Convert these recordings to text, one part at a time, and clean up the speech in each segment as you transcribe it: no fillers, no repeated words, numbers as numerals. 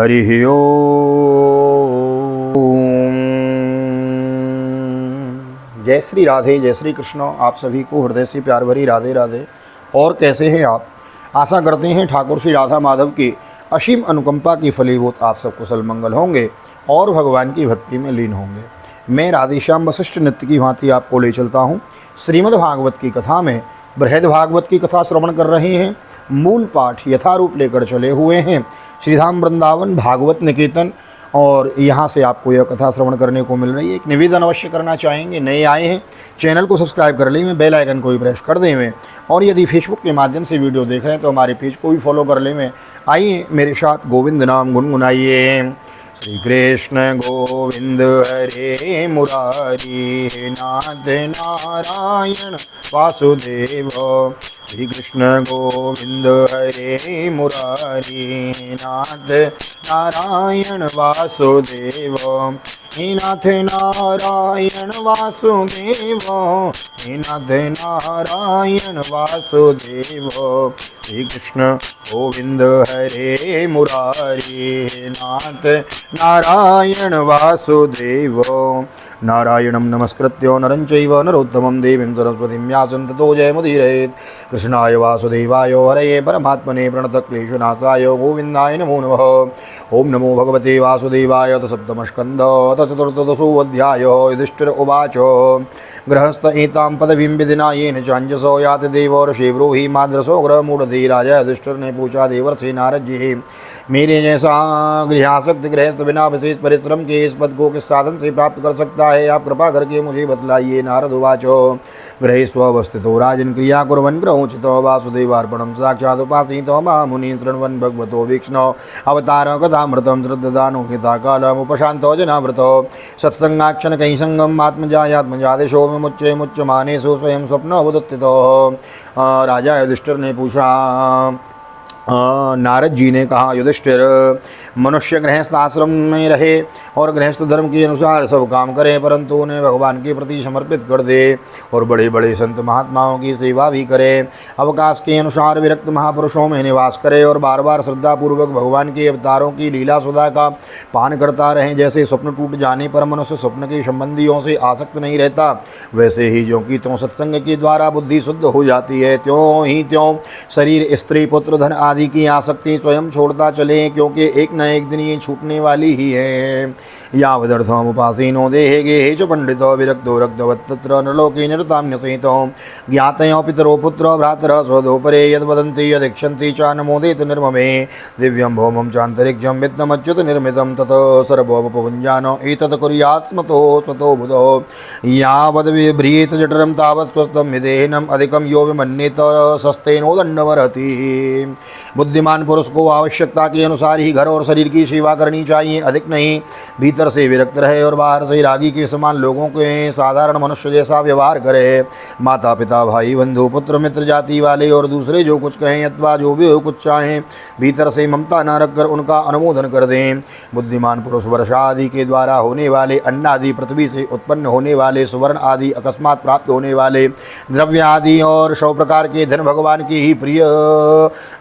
हरि ओम। जय श्री राधे, जय श्री कृष्ण। आप सभी को हृदय से प्यार भरी राधे राधे। और कैसे हैं आप? आशा करते हैं ठाकुर श्री राधा माधव की असीम अनुकंपा की फलीभूत आप सब कुशल मंगल होंगे और भगवान की भक्ति में लीन होंगे। मैं राधेश्याम वशिष्ठ नित्य की भांति आपको ले चलता हूँ श्रीमद् भागवत की कथा में। बृहद भागवत की कथा श्रवण कर रहे हैं। मूल पाठ यथारूप लेकर चले हुए हैं श्रीधाम वृंदावन भागवत निकेतन, और यहाँ से आपको यह कथा श्रवण करने को मिल रही है। एक निवेदन अवश्य करना चाहेंगे, नए आए हैं चैनल को सब्सक्राइब कर लें, बेल आइकन को भी प्रेस कर दें, और यदि फेसबुक के माध्यम से वीडियो देख रहे हैं तो हमारे पेज को भी फॉलो कर लें। आइए मेरे साथ गोविंद नाम गुनगुनाइए। श्री कृष्ण गोविंद हरे मुरारी, नाथ नारायण वासुदेव। श्री कृष्ण गोविंद हरे मुरारी, नाथ नारायण वासुदेव। हे नाथ नारायण वासुदेव, हे नाथ नारायण वासुदेव। श्री कृष्ण गोविंद हरे मुरारी, नाथ नारायण वासुदेव। नारायणं नमस्कृत्य नरं चैव नरोत्तमं देवीं सरस्वतीं व्यासं ततो जयमुदीरयेत्। कृष्णाय वासुदेवाय हरये परमात्मने प्रणतक्लेशनाशाय गोविन्दाय नमो नमः। ओं नमो भगवते वासुदेवाय। अथ सप्तमस्कन्ध अथ चतुर्थदशोऽध्यायः। युधिष्ठिर उवाच गृहस्थ एतां पदवीं विधिना येन चाञ्जसो याति देवर्षि ब्रूहि माद्रसो गृहमूढधि। राजा युधिष्ठिर ने पूछा, देवर्षि नारद जी, मेरे जैसा गृहासक्त गृहस्थ बिना विशेष परिश्रम के इस पद को किस साधन से प्राप्त कर सकता है? आप कृपा करके मुझे बतलाइए। नारद उवाचो गृहेष्वस्थितो राजन् क्रिया कुर्वन् ग्रहोचितो वासुदेवार्पणं साक्षात् उपासीतो महामुनि शृण्वन् भगवतो वीक्ष्णो अवतार कथामृतं श्रद्धानो हिता कालमुपशान्तो जनावृतो सत्संगाक्षण कहीं संगम आत्मजायात्मजादेशो मुच्चे मुच्यमानेषु स्वयं स्वप्नोपदुत्थितो। राजा युधिष्ठिर ने पूछा, नारद जी ने कहा, युधिष्ठिर, मनुष्य गृहस्थ आश्रम में रहे और गृहस्थ धर्म के अनुसार सब काम करे, परंतु उन्हें भगवान के प्रति समर्पित कर दे और बड़े बड़े संत महात्माओं की सेवा भी करे। अवकाश के अनुसार विरक्त महापुरुषों में निवास करे और बार बार श्रद्धापूर्वक भगवान के अवतारों की लीला सुधा का पान करता रहे। जैसे स्वप्न टूट जाने पर मनुष्य स्वप्न के संबंधियों से आसक्त नहीं रहता, वैसे ही जो कि त्यों सत्संग के द्वारा बुद्धि शुद्ध हो जाती है, त्यों ही त्यों शरीर, स्त्री, पुत्र, धन आदि की आसक्ति स्वयं छोड़ता चले, क्योंकि एक न एक दिन ये छूटने वाली ही है। यावदर्थम उपासीनो देहे च पंडितो विरक्तो रक्तवत्तत्र नरलोके निरताम्यसेतो ज्ञातयो पितरो पुत्रो भ्रातरः स्वदोपरे यद्वदन्ति यदिक्षन्ति च नमोदेत निर्ममे दिव्यं भौमं चान्तरिक्षं वित्तमच्युत निर्मितं तत् सर्वमुपभुञ्जानो एतत् कुर्यात्स्मतो स्वतो बुधो यावद्व्रियेत जठरं तावत् स्वस्थं विदेहिनम् अधिकं यो विमन्येत सस्तेनोदण्डमर्हति। बुद्धिमान पुरुष को आवश्यकता के अनुसार ही घर और शरीर की सेवा करनी चाहिए, अधिक नहीं। भीतर से विरक्त रहे और बाहर से रागी के समान लोगों के साधारण मनुष्य जैसा व्यवहार करे। माता पिता भाई बंधु पुत्र मित्र जाति वाले और दूसरे जो कुछ कहें अथवा जो भी कुछ चाहें, भीतर से ममता न रखकर उनका अनुमोदन कर दें। बुद्धिमान पुरुष वर्षा आदि के द्वारा होने वाले अन्न आदि, पृथ्वी से उत्पन्न होने वाले सुवर्ण आदि, अकस्मात प्राप्त होने वाले द्रव्य आदि और 100 प्रकार के धन भगवान के ही प्रिय,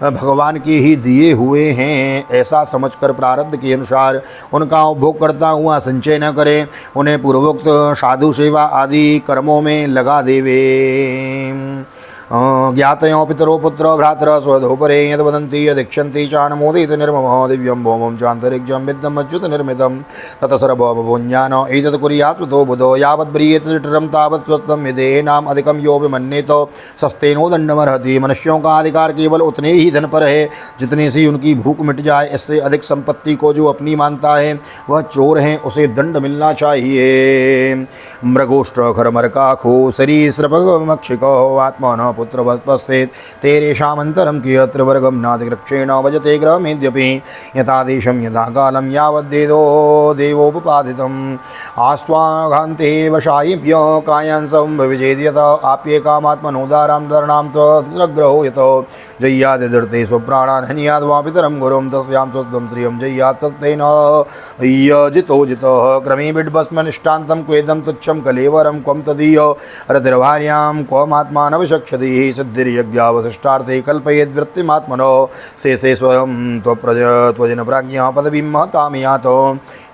भगवान के ही दिए हुए हैं, ऐसा समझकर प्रारब्ध के अनुसार उनका उपभोग करता हुआ संचय न करे। उन्हें पूर्वोक्त साधु सेवा आदि कर्मों में लगा देवे। ज्ञातयो पितरो पुत्रो भ्रातरः स्वधोपरे यद्वदन्ति यदिक्षन्ति च नमोदेत निर्ममो दिव्यं भौमं चान्तरिक्षं विद्यमच्युत निर्मितं ततः सर्वमुपभुञ्जानो एतत् कुर्यात् स्वतो बुधो यावद्व्रियेत जठरं तावत् स्वस्थं विदेहिनाम् अधिकं यो विमन्येत सस्तेनोदण्डमर्हति। मनुष्यों का अधिकार केवल उतने ही धन पर है जितने से उनकी भूख मिट जाए। इससे अधिक संपत्ति को जो अपनी मानता है वह चोर है, उसे दंड मिलना चाहिए। मृगोष्ठ खरमरकाखो सरीसृपमक्षिको आत्मनः पुत्रवत् पश्येत् तेरेषामन्तरं कियत्र वर्गं नातिकृक्षेण भजते ग्रहमेद्यपि यथादेशं यथा कालं यावद्देदो देवोपपादितम् आस्वाघान्ते वशायिभ्य कायांसं विजेद यत आप्येकामात्मनोदारां धरणां त्वग्रहो यतो जय्यादिदर्ते स्वप्राणान् हन्याद् वा पितरं गुरुं तस्यां स्वस्तं श्रियं जय्यात् तस्तेन यजितो जितः क्रमे बिड्भस्मनिष्ठान्तं क्वेदं तुच्छं कलेवरं क्वं तदीय रतिर्भार्यां क्वमात्मानवशक्षति सिद्धि सिद्धिर्यज्ञावशिष्टार्थे कल्पयेद् वृत्तिमात्मनो शेषे स्वयं त्वजन प्राज्ञा पदवीं महतां यातो।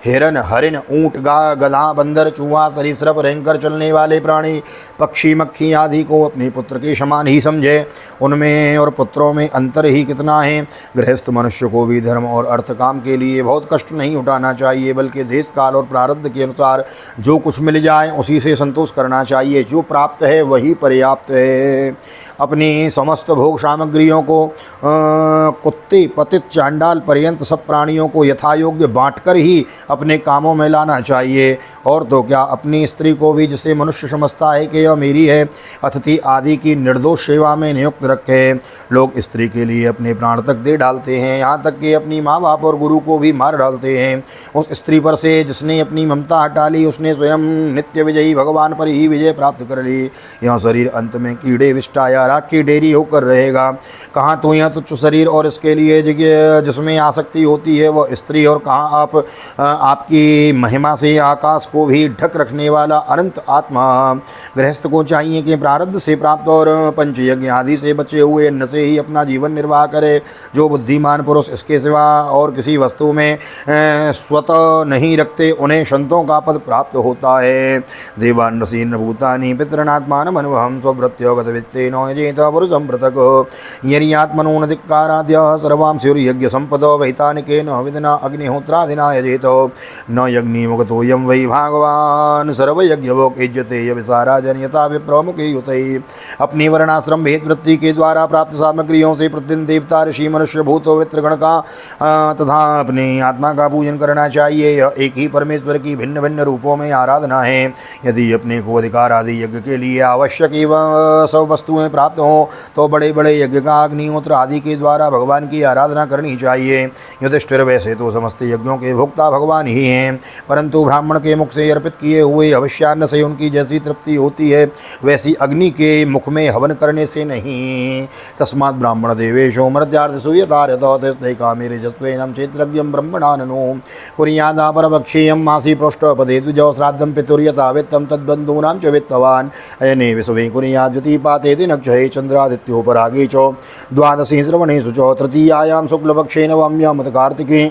हिरन हरिण ऊँट गा गधा बंदर चूहा सरीसृप रेंकर चलने वाले प्राणी पक्षी मक्खी आदि को अपने पुत्र के समान ही समझे। उनमें और पुत्रों में अंतर ही कितना है। गृहस्थ मनुष्य को भी धर्म और अर्थ काम के लिए बहुत कष्ट नहीं उठाना चाहिए, बल्कि देश काल और प्रारब्ध के अनुसार जो कुछ मिल जाए उसी से संतोष करना चाहिए। जो प्राप्त है वही पर्याप्त है। अपनी समस्त भोग सामग्रियों को कुत्ते पतित चांडाल पर्यंत सब प्राणियों को यथायोग्य बांटकर ही अपने कामों में लाना चाहिए। और तो क्या, अपनी स्त्री को भी जिसे मनुष्य समझता है कि यह मेरी है, अतिथि आदि की निर्दोष सेवा में नियुक्त रखे। लोग स्त्री के लिए अपने प्राण तक दे डालते हैं, यहाँ तक कि अपनी माँ बाप और गुरु को भी मार डालते हैं। उस स्त्री पर से जिसने अपनी ममता हटा ली, उसने स्वयं नित्य विजयी भगवान पर ही विजय प्राप्त कर ली। यह शरीर अंत में कीड़े विष्टा या राख की डेरी होकर रहेगा। कहाँ तो यह तुच्छ शरीर और इसके लिए जिसमें आसक्ति होती है वह स्त्री, और कहाँ आपकी महिमा से आकाश को भी ढक रखने वाला अनंत आत्मा। गृहस्थ को चाहिए कि प्रारब्ध से प्राप्त और पंचयज्ञ आदि से बचे हुए अन्न से ही अपना जीवन निर्वाह करे। जो बुद्धिमान पुरुष इसके सिवा और किसी वस्तु में स्वतः नहीं रखते, उन्हें संतों का पद प्राप्त होता है। देवान ऋषीन् भूतानि पितॄणात्मानं अनुभवं स्वभृत्योगत वित्तेन यजेत पुरुषं पृथक्। यदि आत्मनो न धिक्काराद्य सर्वां स्युर्यज्ञ संपदो वैतानिकेन विदना अग्निहोत्रादिना यजेत न यज्ञिमुक्तोऽयं वै भगवान् सर्वयज्ञभोग युज्यते विसाराजन यथा विप्रमुखे युतैः। अपनी वर्णाश्रम भेद वृत्ति के द्वारा प्राप्त सामग्रियों से प्रतिदिन देवता ऋषि मनुष्य भूत वित्रगण का तथा अपनी आत्मा का पूजन करना चाहिए। यह एक ही परमेश्वर की भिन्न भिन्न रूपों में आराधना है। यदि अपने को अधिकार आदि यज्ञ के लिए आवश्यक एवं सब वस्तुएं प्राप्त हों तो बड़े बड़े यज्ञ का अग्निहोत्र आदि के द्वारा भगवान की आराधना करनी चाहिए। युधिष्ठिर वैसे तो समस्त यज्ञों के भोक्ता भगवान ही हैं, परंतु ब्राह्मण के मुख से अर्पित किए हुए हविष्यान्न से उनकी जैसी तृप्ति होती है वैसी अग्नि के मुख में हवन करने से नहीं। तस्मात् ब्राह्मण देवेशो मर्त्यार्थिषु यथार्हतो कामेरजस्वेनं क्षेत्रज्ञं ब्रह्मणाननो कुर्यादापरभक्षेयं मासी पृष्ठपदे द्विजो श्राद्धं पितुर्यथा वित्तं तद्बन्धूनां च वित्तवान् अयने विश्वे कुर्याद्युतिपाते दिनक्षये चन्द्रादित्योपरागे च द्वादशी श्रवणेषु च तृतीयायां शुक्लपक्षे नवम्यां कार्तिके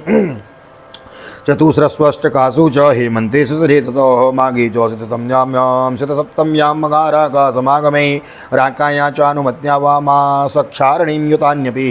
चतुस्रस्वष्टकासु च हेमन्तेषु सरेततो माघे च शततम्यां शतसप्तम्यां मघाराका समागमे राकाया चानुमत्या वा मासक्षारणीं युतान्यपि।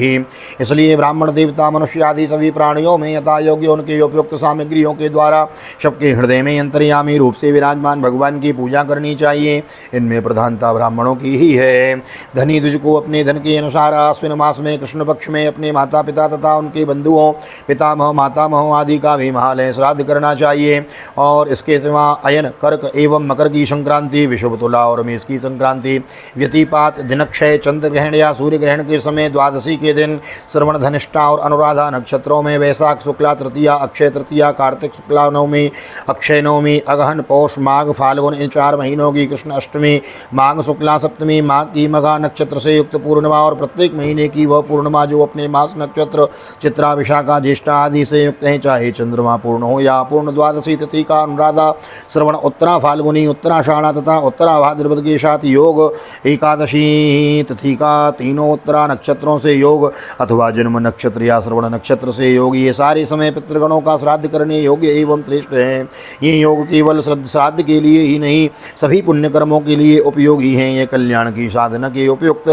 इसलिए ब्राह्मण देवता मनुष्य आदि सभी प्राणियों में यथा योग्य उनके उपयुक्त सामग्रियों के द्वारा सबके हृदय में अंतर्यामी रूप से विराजमान भगवान की पूजा करनी चाहिए। इनमें प्रधानता ब्राह्मणों की ही है। धनी द्विज को अपने धन के अनुसार आश्विन मास में कृष्ण पक्ष में अपने माता पिता तथा उनके बंधुओं पितामह मातामह आदि का भी महालय श्राद्ध करना चाहिए। और इसके सिवा अयन कर्क एवं मकर की संक्रांति, विषुव तुला और मेष की संक्रांति, व्यतिपात, दिनक्षय, चंद्र ग्रहण या सूर्य ग्रहण के समय, द्वादशी के दिन, श्रवण धनिष्ठा और अनुराधा नक्षत्रों में, वैशाख शुक्ला तृतीया, अक्षय तृतीया, कार्तिक शुक्ला नवमी, अक्षय नवमी, अगहन, पौष, माघ, फाल्गुन इन 4 महीनों की कृष्ण अष्टमी, माघ शुक्ला सप्तमी, माघ की मघा नक्षत्र से युक्त पूर्णिमा और प्रत्येक महीने की वह पूर्णिमा जो अपने मास नक्षत्र चित्रा विशाखा ज्येष्ठा आदि से युक्त है, चाहे चंद्रमा पूर्ण हो या पूर्ण। द्वादशी तिथि का अनुराधा, श्रवण, उत्तरा फाल्गुनी, उत्तराषाढ़ा तथा उत्तरा भाद्रपद के साथ योग, एकादशी तिथि का तीनों उत्तरा नक्षत्रों से योग अथवा जन्म नक्षत्र या श्रवण नक्षत्र से योग, ये सारे समय पितृगणों का श्राद्ध करने योग्य एवं श्रेष्ठ हैं। ये योग केवल श्राद्ध के लिए ही नहीं सभी पुण्य कर्मों के लिए उपयोगी हैं। ये कल्याण की साधना के उपयुक्त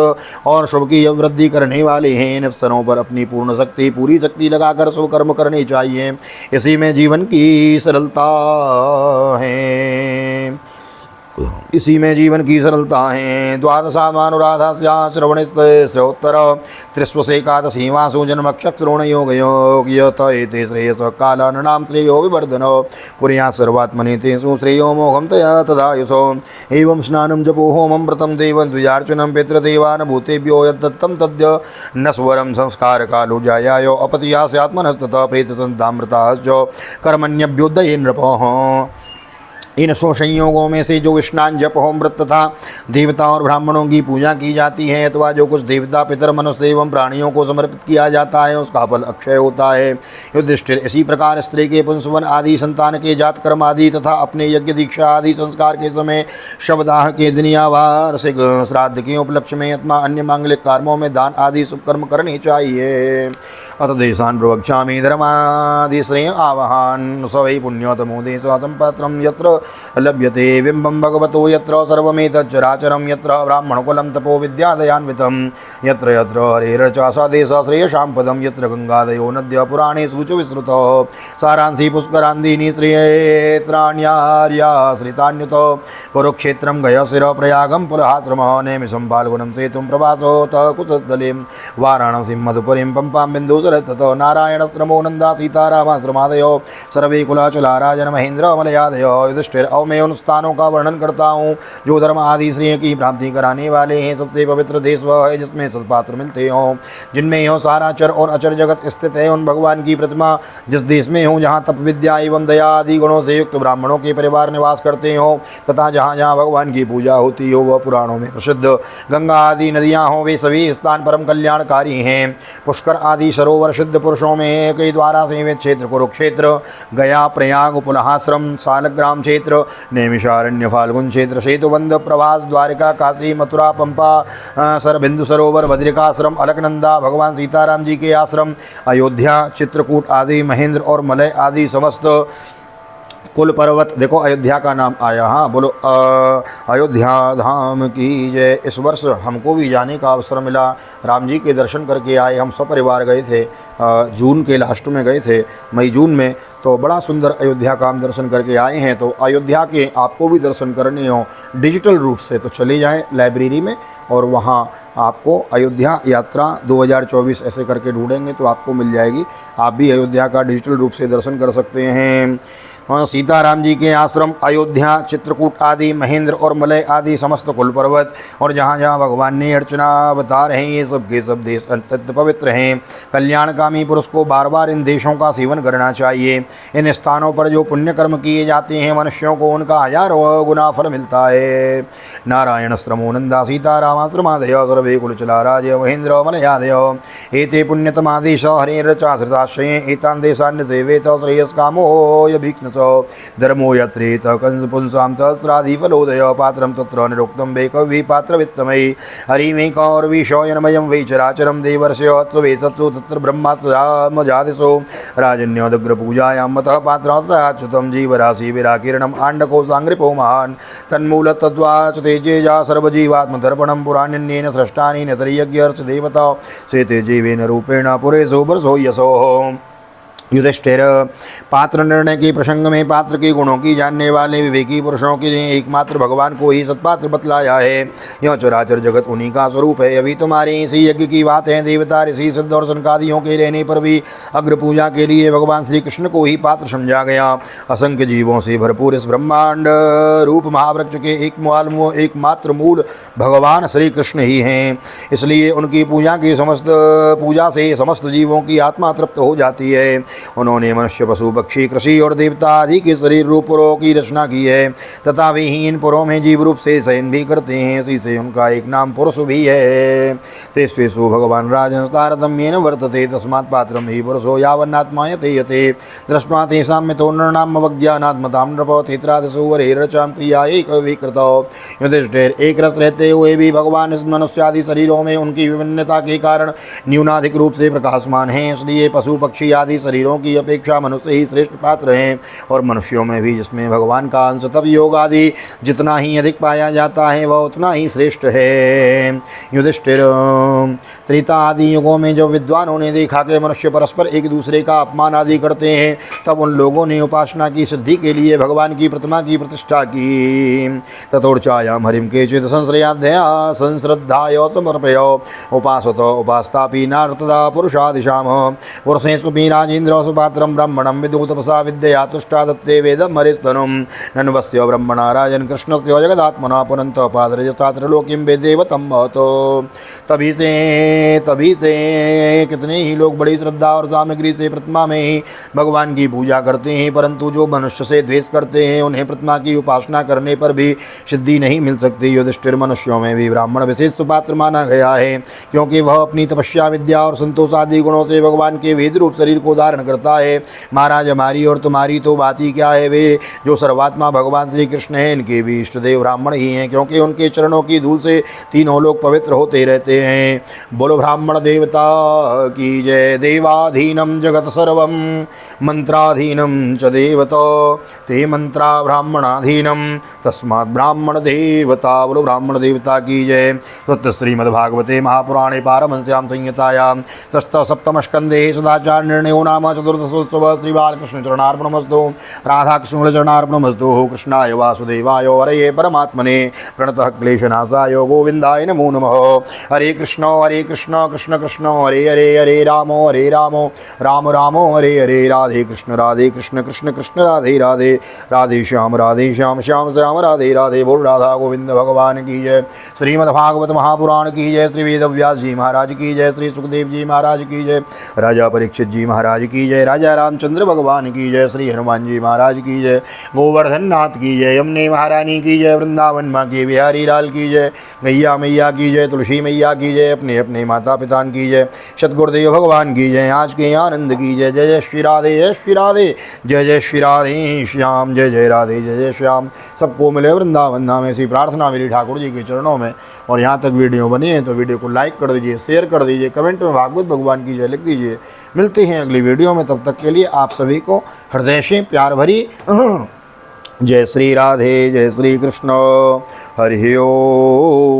और शुभ की वृद्धि करने वाले हैं। इन अवसरों पर अपनी पूरी शक्ति लगाकर शुभ कर्म करने चाहिए। इसी में जीवन की सरलता है। इसी में जीवन की सरलता है। द्वादशानुराधा श्रवण श्रोत्तर त्रिस्वसेकादशी वासु जन्मक्षश्रोण योग योग्यते श्रेयस कालानाम श्रेयो विवर्धन कुर्या सर्वात्मने तेषु श्रेयो मोहम तया तदायुषो एवं स्नानं जपो होमं व्रतं देवं द्विजार्चनं पितृदेवान् भूतेभ्यो यद्दत्तं तद्य नस्वरं संस्कार कालो जायायो अपतियास्यात्मनस्ततः प्रेतसन्तामृताश्च कर्मण्यभ्युदये नृपः। इन 100 संयोगों में से जो स्नान जप होम व्रत तथा देवता और ब्राह्मणों की पूजा की जाती है अथवा जो कुछ देवता पितर मनुष्य एवं प्राणियों को समर्पित किया जाता है उसका फल अक्षय होता है। युधिष्ठिर, इसी प्रकार स्त्री के पुंसवन आदि, संतान के जात कर्म आदि तथा अपने यज्ञ दीक्षा आदि संस्कार के समय, शवदाह के दिन या वार्षिक श्राद्ध के उपलक्ष्य में अथवा अन्य मांगलिक कर्मों में दान आदि शुभ कर्म करने चाहिए। अत देशान प्रवक्ष्यामि धर्मादि श्रेय आवहान स वै पुण्योतमो देशः सम्पत्रं यत्र लभ्यते बिंबं भगवतो यत्र सर्वमेतच्चराचरं यत्र ब्राह्मणकुलं तपो विद्यादयान्वितं यत्र यत्र हरेरचा स देशः श्रेयसां पदं यत्र गंगादयो नद्यः पुराणेषु च विस्तृतः सारांसि पुष्करान्धीनि श्रेयेत्राण्यार्याश्रितान्युत कुरुक्षेत्रं गयशिर प्रयागं पुलहाश्रमः नैमिषं फाल्गुनं सेतुं प्रभासोऽतः कुशस्थलीं वाराणसीं मधुपुरीं पंपां बिन्दुसरस्ततः नारायणस्त्रमो नन्दा सीतारामाश्रमादयो सर्वे कुलाचला राजन महेंद्र मलयादयो। युधिष्ठिर, अब मैं उन स्थानों का वर्णन करता हूँ जो धर्म आदि श्रेय की प्राप्ति कराने वाले हैं। सबसे पवित्र देश वह है जिसमें सत्पात्र मिलते हों, जिनमें हो सारा चर और अचर जगत स्थित है। उन भगवान की प्रतिमा जिस देश में हो, जहाँ तप विद्या एवं दया आदि गुणों से युक्त ब्राह्मणों के परिवार निवास करते हों तथा जहाँ जहाँ भगवान की पूजा होती हो वह पुराणों में प्रसिद्ध गंगा आदि नदियाँ हों, वे सभी स्थान परम कल्याणकारी हैं। पुष्कर आदि सरोवर सिद्ध पुरुषों में एक ही द्वारा सेवित क्षेत्र कुरुक्षेत्र, गया, प्रयाग, पुलहाश्रम, सालग्राम क्षेत्र, नैमिषारण्य, फाल्गुन क्षेत्र, सेतुबंध, प्रभास, द्वारिका, काशी, मथुरा, पंपा, सरबिंदु सरोवर, बद्रिकाश्रम, अलकनंदा, भगवान सीताराम जी के आश्रम, अयोध्या, चित्रकूट आदि, महेंद्र और मलय आदि समस्त कुल पर्वत। देखो अयोध्या का नाम आया। हाँ बोलो अयोध्या धाम की जय। इस वर्ष हमको भी जाने का अवसर मिला, राम जी के दर्शन करके आए। हम सपरिवार गए थे, जून के लास्ट में गए थे, मई जून में, तो बड़ा सुंदर अयोध्या का हम दर्शन करके आए हैं। तो अयोध्या के आपको भी दर्शन करने हो डिजिटल रूप से तो चले जाएं लाइब्रेरी में, और वहाँ आपको अयोध्या यात्रा 2024 ऐसे करके ढूंढेंगे तो आपको मिल जाएगी। आप भी अयोध्या का डिजिटल रूप से दर्शन कर सकते हैं। सीताराम जी के आश्रम, अयोध्या, चित्रकूट आदि, महेंद्र और मलय आदि समस्त कुल पर्वत और जहाँ जहाँ भगवान ने अर्चना बता रहे हैं, ये सब के सब देश अत्यंत पवित्र हैं। कल्याणकामी पुरुष को बार बार इन देशों का सेवन करना चाहिए। इन स्थानों पर जो पुण्य कर्म किए जाते हैं मनुष्यों को उनका हजारों गुना फल मिलता है। नारायण श्रमो नंदा सीतारामाश्रमादय सर्वे कुलचला राज महेंद्र मलयादय एते पुण्यतमादेश हरेरचाश्रिताश्रये एतान् देशान् सेवेत श्रेयस्कामो यभिघ्नस धर्मो यत्रेत कंस पुंसां सहस्राधिफलोदय पात्रं तत्र निरुक्तं वे कवि पात्रवित्तमयि हरिमे कौरवीशयनमयं वै चराचरं देवर्षय त्वे सत्सु तत्र ब्रह्मात्मजादिशो राजन्योदग्रपूजायां मतः पात्राच्युतं जीवराशि विराकीर्णम् आण्डको साङ्ग्रिपो महान् तन्मूलतद्वाच तेजेजा सर्वजीवात्मदर्पणं पुराण्यन्येन सृष्टानि नतर्यज्ञर्च देवता सेते जीवेन रूपेण पुरेशो बरसो यशोः। युधिष्ठिर, पात्र निर्णय के प्रसंग में पात्र के गुणों की जानने वाले विवेकी पुरुषों के लिए एकमात्र भगवान को ही सत्पात्र बतलाया है। यह चराचर जगत उन्हीं का स्वरूप है। अभी तुम्हारे इसी यज्ञ की बात है। देवता, ऋषि, सिद्ध और सनकादियों के रहने पर भी अग्र पूजा के लिए भगवान श्री कृष्ण को ही पात्र समझा गया। असंख्य जीवों से भरपूर इस ब्रह्मांड रूप महावृक्ष के एकमात्र मूल भगवान श्री कृष्ण ही हैं। इसलिए उनकी पूजा से समस्त जीवों की आत्मा तृप्त हो जाती है। उन्होंने मनुष्य, पशु, पक्षी, कृषि और देवता आदि के शरीर रूप पुरों की रचना की है तथा वे ही इन पुरों में जीव रूप से शयन भी करते हैं। इसी से उनका एक नाम पुरुष भी है। तेष्वेषु भगवान राजंस्तारतम्येन वर्तते तस्मात् पात्रं हि पुरुषो यावन्नात्मायते यते दृष्ट्वा तेषां मितो नृणाम् अवज्ञानात्मतां नृप तेत्रादशो वरेरचां क्रिया एक विकृतो। युधिष्ठिर, एक रस रहते हुए भी भगवान इस मनुष्यादि शरीरों में उनकी विभिन्नता के कारण न्यूनाधिक रूप से प्रकाशमान हैं। इसलिए पशु पक्षी आदि शरीरों की अपेक्षा मनुष्य ही श्रेष्ठ पात्र हैं। और मनुष्यों में भी जिसमें भगवान का अंश तप योग आदि जितना ही अधिक पाया जाता है वह उतना ही श्रेष्ठ है। युधिष्ठिर, त्रेता आदि युगों में जब विद्वानों ने देखा कि मनुष्य परस्पर एक दूसरे का अपमान आदि करते हैं, तब उन लोगों ने उपासना की सिद्धि के लिए भगवान की प्रतिमा की प्रतिष्ठा की। तथोर्चायाम हरिम केचित् संश्रयाध्या संश्रद्धाय समर्पय उपासत उपास्तापि नारतदा पुरुषादिशाम पुरुषेषु राजेन्द्र सुपात्रं ब्राह्मणं विदुतपसा विद्यया तुष्टा दत्ते वेदं हरिस्तनुं नन्वस्य ब्रह्मणा राजन् कृष्णस्य जगदात्मना पुनन्तः पादरजसात्रलोकीं वेदेवतं महतो। तभी से कितने ही लोग बड़ी श्रद्धा और सामग्री से प्रतिमा में ही भगवान की पूजा करते हैं, परंतु जो मनुष्य से द्वेष करते हैं उन्हें प्रतिमा की उपासना करने पर भी सिद्धि नहीं मिल सकती। युधिष्ठिर, मनुष्यों में भी ब्राह्मण विशेष सुपात्र माना गया है, क्योंकि वह अपनी तपस्या, विद्या और संतोष आदि गुणों से भगवान के वेद रूप शरीर को धारण करता है। महाराज, हमारी और तुम्हारी तो बात ही क्या है, वे जो सर्वात्मा भगवान श्री कृष्ण हैं इनके भी इष्ट देव ब्राह्मण ही हैं, क्योंकि उनके चरणों की धूल से तीनों लोग पवित्र होते रहते हैं। बोलो ब्राह्मण देवता की जय। देवाधीनम जगत सर्वम मंत्राधीनम च देवता ते मंत्रा ब्राह्मणाधीनम तस्मात् ब्राह्मण देवता। बोलो ब्राह्मण देवता की जय। तत्र श्रीमद्भागवते महापुराणे पारमहंस्यां संहितायां सप्तम स्कंदे सदाचार निर्णयो नाम चतुर्दशोत्सव। श्री बालकृष्ण चरणार्पणमस्तु। राधा कृष्ण चरणार्पणमस्तु। कृष्णाय वासुदेवाय हरये परमात्मने प्रणतः क्लेशनाशाय गोविंदाय नमो नमः। हरे कृष्ण कृष्ण कृष्ण हरे हरे, हरे राम राम राम हरे हरे। राधे कृष्ण कृष्ण कृष्ण राधे राधे, राधे श्याम श्याम श्याम राधे राधे। बोल राधा गोविंद भगवान की जय। श्रीमद्भागवत महापुराण की जय। श्री वेदव्यास जी महाराज की जय। श्री सुखदेव जी महाराज की जय। राजा परीक्षित जी महाराज की जय। राजा रामचंद्र भगवान की जय। श्री हनुमान जी महाराज की जय। गोवर्धन नाथ की जय। यमुने महारानी की जय। वृंदावन माँ के बिहारी लाल की जय। गैया मैया की जय। तुलसी मैया की जय। अपने अपने माता पिता की जय। सतगुरुदेव भगवान की जय। आज के आनंद की जय। जय जय श्री राधे, जय श्री राधे, जय जय श्री राधे श्याम, जय जय राधे, जय जय श्याम। सबको मिले वृंदावन धाम, ऐसी प्रार्थना मेरी ठाकुर जी के चरणों में। और यहाँ तक वीडियो बनी है तो वीडियो को लाइक कर दीजिए, शेयर कर दीजिए, कमेंट में भागवत भगवान की जय लिख दीजिए। मिलते हैं अगली वीडियो में, तब तक के लिए आप सभी को हृदय से प्यार भरी जय श्री राधे, जय श्री कृष्ण। हरि ओम।